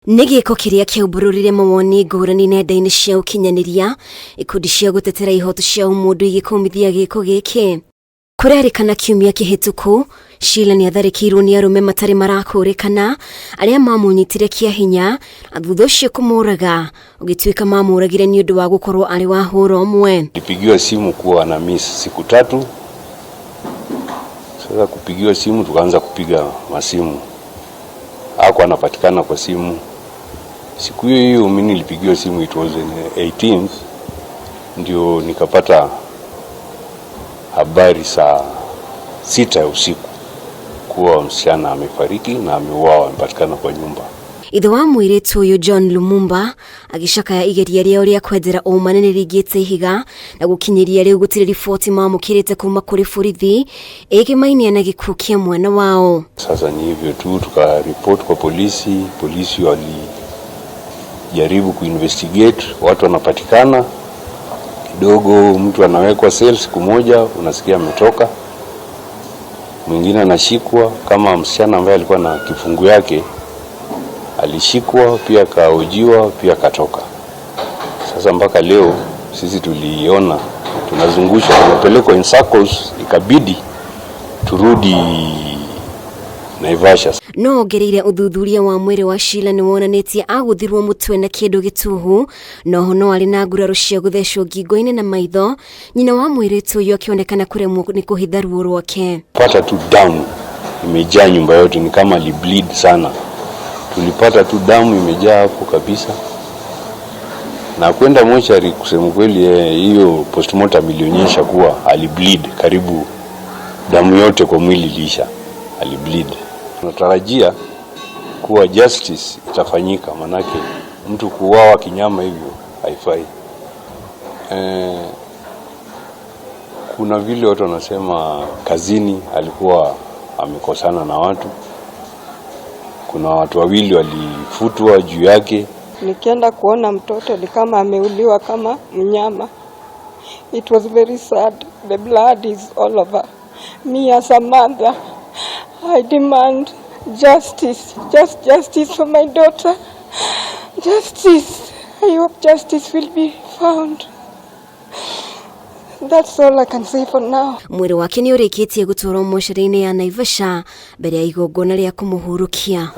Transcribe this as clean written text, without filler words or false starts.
Nigiko kiria kiaubururire mawoni ngurani nenda-ini cia ukinyaniria ikundi cia gutetera ihoto cia umundu igikumithia giko giki. Kurerikana kiumia kihituku, Sheila ni atharikirwo ni arume matari marakurikana aria mamunyitire kia hinya na thutha ucio kumuraga ugituika mamuragire ni undu wa gukorwo ari wa huro umwe. Nipigiwa simu kuwa na miss siku 3. Sasa kupigiwa simu tukaanza kupiga masimu. Hakuwa anapatikana kwa simu. Siku hiyo mimi nilipigiwa simu, it was in 18th, ndio nikapata habari saa 6 ya usiku kuwa msichana amefariki na ameuawa, amepatikana kwa nyumba. Ithe wa mwiritu uyu John Lumumba agicakaya igeria ria uria kwethera umanene rigite ihiga na gukinyiria riu gutire riboti mamukirite kuma kuri borithi igimainia na gikuũ kia mwana wao. Sasa ni hivyo tu, tukaripoti kwa polisi. Polisi walijaribu kuinvestigate, watu wanapatikana kidogo, mtu anawekwa cell siku moja, unasikia ametoka, mwingine anashikwa. Kama msichana ambaye alikuwa na kifungu yake alishikwa pia, kaojiwa pia, katoka. Sasa mpaka leo sisi tuliona tunazungushwa, tunapelekwa in circles, ikabidi turudi Naivasha. No gereire uthuthuria wa mwiri wa Sheila ni wonanitie aguthirwo mutwe na kindu gituhu, noho no ari na nguraro cia guthecwo ngingo-ini na maitho. Nyina wa mwiritu uyu akionekana kuremwo ni kuhitha ruo rwake. Pata tu damu imejaa nyumba yote, ni kama ali bleed sana. Tulipata tu damu imejaa hapo kabisa, na kwenda mochari. Kusema kweli, hiyo postmortem ilionyesha kuwa ali bleed karibu damu yote kwa mwili lisha, ali bleed. Tunatarajia kuwa justice itafanyika, manake mtu kuuawa kinyama hivyo haifai. Kuna vile watu wanasema kazini alikuwa amekosana na watu. Kuna watu wawili walifutwa juu yake. Nikienda kuona mtoto ni kama ameuliwa kama mnyama. It was very sad. The blood is all over. Me as a mother, I demand justice. Just justice for my daughter. Justice. I hope justice will be found. That's all I can say for now. Mwiri wake ni urikitie gutwarwo mochari-ini ya Naivasha mbere ya igongona ria kumuhurukia.